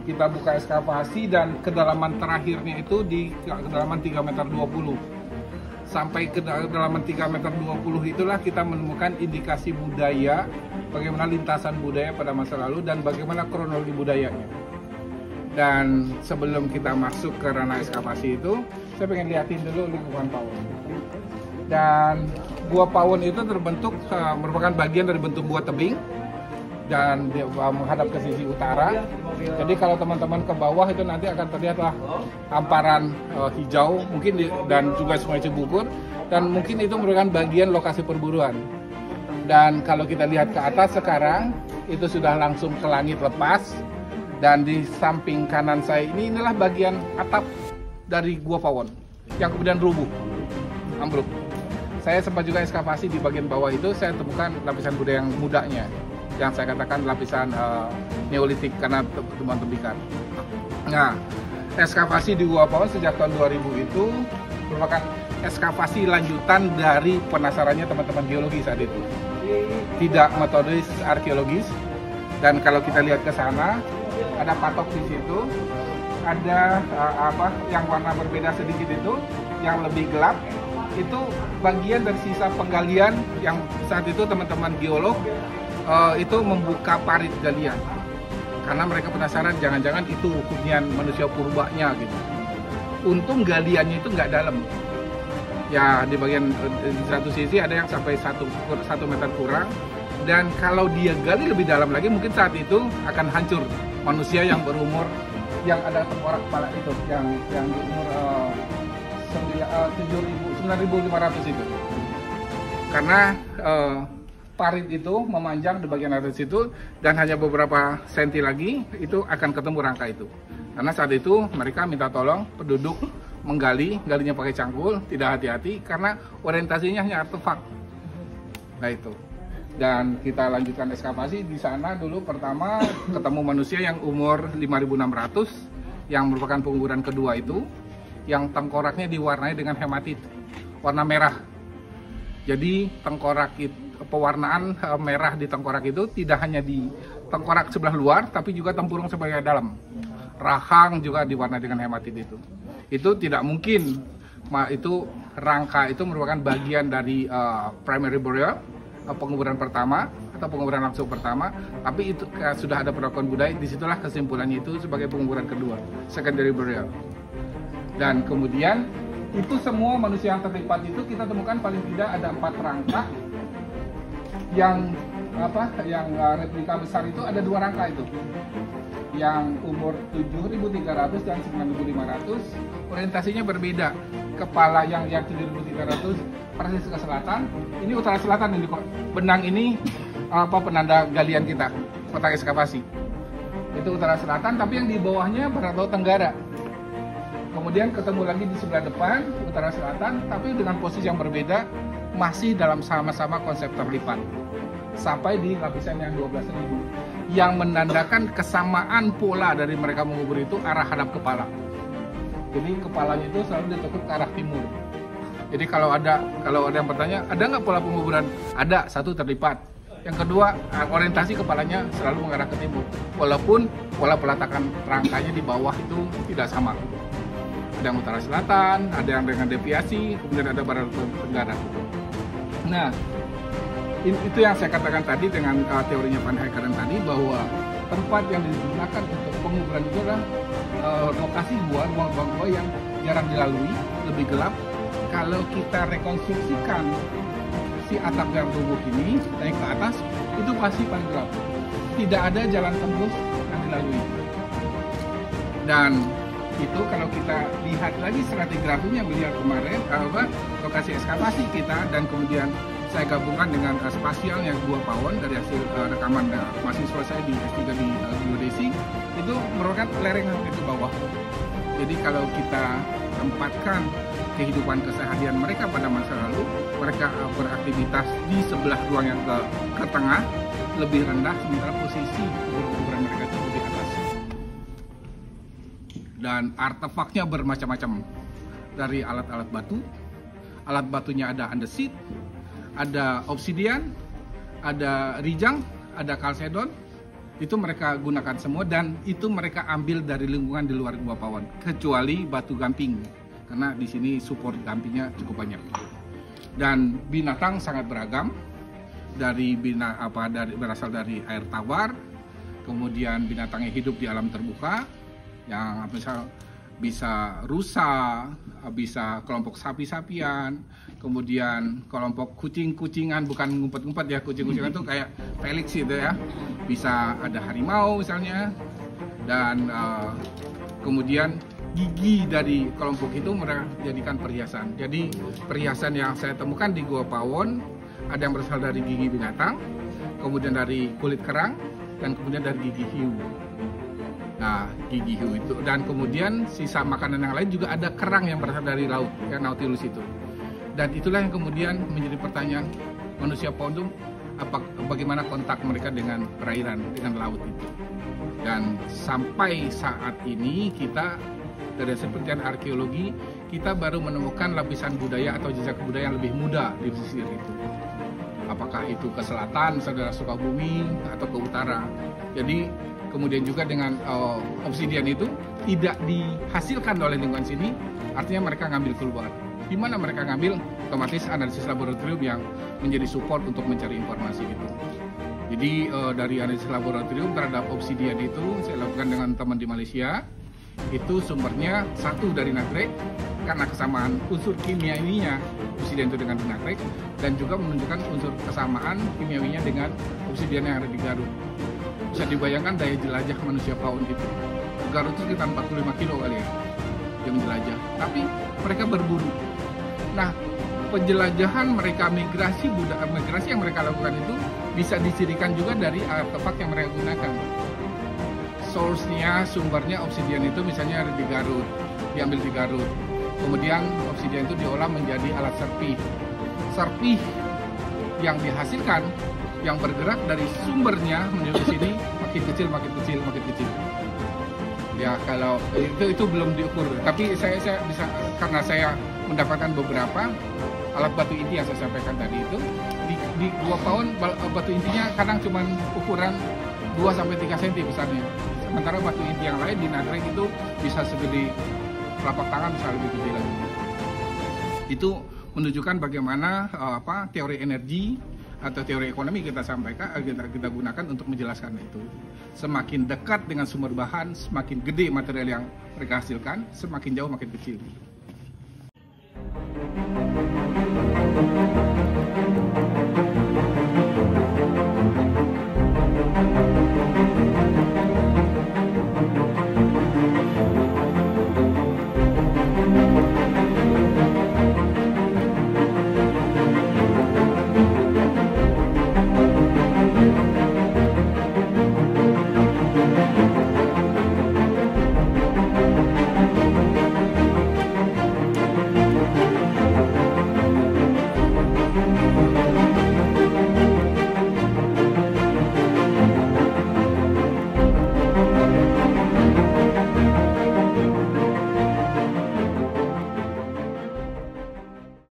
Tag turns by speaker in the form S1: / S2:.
S1: kita buka ekskavasi dan kedalaman terakhirnya itu di kedalaman 3,20 meter. Sampai kedalaman 3,20 meter itulah kita menemukan indikasi budaya, bagaimana lintasan budaya pada masa lalu dan bagaimana kronologi budayanya. Dan sebelum kita masuk ke ranah ekskavasi itu, saya pengen liatin dulu lingkungan pawon. Dan gua pawon itu terbentuk merupakan bagian dari bentuk gua tebing dan dia menghadap ke sisi utara. Jadi kalau teman-teman ke bawah itu nanti akan terlihatlah hamparan hijau mungkin dan juga Sungai Cibukur, dan mungkin itu merupakan bagian lokasi perburuan. Dan kalau kita lihat ke atas sekarang itu sudah langsung ke langit lepas, dan di samping kanan saya inilah bagian atap dari gua pawon yang kemudian rubuh, ambruk. Saya sempat juga ekskavasi di bagian bawah itu, saya temukan lapisan budaya yang mudanya, yang saya katakan lapisan Neolitik karena temuan tembikan. Nah, ekskavasi di Gua Pawon sejak tahun 2000 itu merupakan ekskavasi lanjutan dari penasarannya teman-teman geologi saat itu. Tidak metodis arkeologis. Dan kalau kita lihat ke sana, ada patok di situ, ada yang warna berbeda sedikit itu, yang lebih gelap. Itu bagian dari sisa penggalian yang saat itu teman-teman geolog itu membuka parit galian karena mereka penasaran jangan-jangan itu hunian manusia purbanya gitu. Untung galiannya itu nggak dalam ya, di bagian di satu sisi ada yang sampai 1 meter kurang, dan kalau dia gali lebih dalam lagi mungkin saat itu akan hancur manusia yang berumur, yang ada tengkorak kepala itu yang di umur 9.500 itu, karena parit itu memanjang di bagian atas itu, dan hanya beberapa senti lagi itu akan ketemu rangka itu. Karena saat itu mereka minta tolong penduduk galinya pakai cangkul, tidak hati-hati karena orientasinya hanya artefak. Nah itu. Dan kita lanjutkan ekskavasi di sana dulu. Pertama ketemu manusia yang umur 5.600 yang merupakan penguburan kedua itu, yang tengkoraknya diwarnai dengan hematit warna merah. Jadi tengkorak itu, pewarnaan merah di tengkorak itu tidak hanya di tengkorak sebelah luar, tapi juga tempurung sebagai dalam. Rahang juga diwarnai dengan hematit itu. Itu tidak mungkin, itu rangka itu merupakan bagian dari primary burial, penguburan pertama atau penguburan langsung pertama, tapi itu sudah ada pengakuan budaya, disitulah kesimpulannya itu sebagai penguburan kedua, secondary burial. Dan kemudian itu semua manusia yang terlipat itu kita temukan paling tidak ada 4 rangka. Yang replika besar itu ada 2 rangka itu, yang umur 7.300 dan 9.500. Orientasinya berbeda. Kepala yang 7.300 persis ke selatan, ini utara selatan ini kok. Benang ini penanda galian kita, kotak ekskavasi itu utara selatan, tapi yang di bawahnya barat laut tenggara. Kemudian ketemu lagi di sebelah depan utara selatan, tapi dengan posisi yang berbeda, masih dalam sama-sama konsep terlipat sampai di lapisan yang 12.000, yang menandakan kesamaan pola dari mereka mengubur itu arah hadap kepala. Jadi kepalanya itu selalu ditekuk ke arah timur. Jadi kalau ada yang bertanya, ada nggak pola penguburan? Ada, satu terlipat. Yang kedua, orientasi kepalanya selalu mengarah ke timur, walaupun pola peletakan rangkanya di bawah itu tidak sama. Ada yang utara selatan, ada yang dengan deviasi, kemudian ada barat tenggara. Nah, itu yang saya katakan tadi dengan teorinya Van Heckeren tadi, bahwa tempat yang digunakan untuk penguburan itu adalah lokasi ruang gua yang jarang dilalui, lebih gelap. Kalau kita rekonstruksikan si atap yang rubuh ini naik ke atas, itu pasti paling gelap. Tidak ada jalan tembus yang dilalui. Dan itu kalau kita lihat lagi stratigrafinya beliau kemarin, lokasi ekskavasi kita, dan kemudian saya gabungkan dengan spasialnya Gua Pawon dari hasil rekaman mahasiswa saya di S3 di geodesi, itu merupakan lereng ke bawah. Jadi kalau kita tempatkan kehidupan keseharian mereka pada masa lalu, mereka beraktivitas di sebelah ruang yang ke tengah lebih rendah, sementara posisi kuburan mereka itu lebih atas. Dan artefaknya bermacam-macam, dari alat-alat batu. Alat batunya ada andesit, ada obsidian, ada rijang, ada kalsedon, itu mereka gunakan semua, dan itu mereka ambil dari lingkungan di luar Gua Pawon, kecuali batu gamping, karena di sini support gampingnya cukup banyak. Dan binatang sangat beragam, dari berasal dari air tawar, kemudian binatang yang hidup di alam terbuka, yang misal bisa rusa, bisa kelompok sapi-sapian, kemudian kelompok kucing-kucingan, bukan ngumpet-ngumpet ya, kucing-kucingan itu kayak Felix itu ya, bisa ada harimau misalnya, dan kemudian gigi dari kelompok itu mereka jadikan perhiasan. Jadi perhiasan yang saya temukan di Gua Pawon ada yang berasal dari gigi binatang, kemudian dari kulit kerang, dan kemudian dari gigi hiu. Nah, gigi hiu itu, dan kemudian sisa makanan yang lain juga ada kerang yang berasal dari laut, ya, Nautilus itu. Dan itulah yang kemudian menjadi pertanyaan manusia Pawon itu, bagaimana kontak mereka dengan perairan, dengan laut itu. Dan sampai saat ini kita dari hasil penelitian arkeologi, kita baru menemukan lapisan budaya atau jejak budaya yang lebih muda di pesisir itu. Apakah itu ke selatan, saudara Sukabumi, atau ke utara. Jadi kemudian juga dengan obsidian itu tidak dihasilkan oleh lingkungan sini, artinya mereka ngambil keluar. Di mana mereka ngambil, otomatis analisis laboratorium yang menjadi support untuk mencari informasi itu. Jadi dari analisis laboratorium terhadap obsidian itu saya lakukan dengan teman di Malaysia. Itu sumbernya satu dari nagrek, karena kesamaan unsur kimiawinya obsidian itu dengan nagrek, dan juga menunjukkan unsur kesamaan kimiawinya dengan obsidian yang ada di Garut. Bisa dibayangkan daya jelajah manusia Pawon itu. Garut itu sekitar 45 kilo kali ya, yang menjelajah. Tapi mereka berburu. Nah, penjelajahan mereka, migrasi yang mereka lakukan itu bisa dicirikan juga dari artefak yang mereka gunakan. Source-nya, sumbernya obsidian itu misalnya ada di Garut, diambil di Garut. Kemudian obsidian itu diolah menjadi alat serpih. Serpih yang dihasilkan, yang bergerak dari sumbernya menuju ke sini makin kecil, makin kecil, makin kecil. Ya kalau itu belum diukur, tapi saya bisa, karena saya mendapatkan beberapa alat batu inti yang saya sampaikan tadi itu di Gua Pawon, batu intinya kadang cuma ukuran 2-3 cm besarnya. Sementara batu inti yang lain di nagrek itu bisa segede telapak tangan, bisa lebih gede lagi. Itu menunjukkan bagaimana teori energi atau teori ekonomi kita sampaikan, kita gunakan untuk menjelaskan itu. Semakin dekat dengan sumber bahan, semakin gede material yang mereka hasilkan, semakin jauh makin kecil.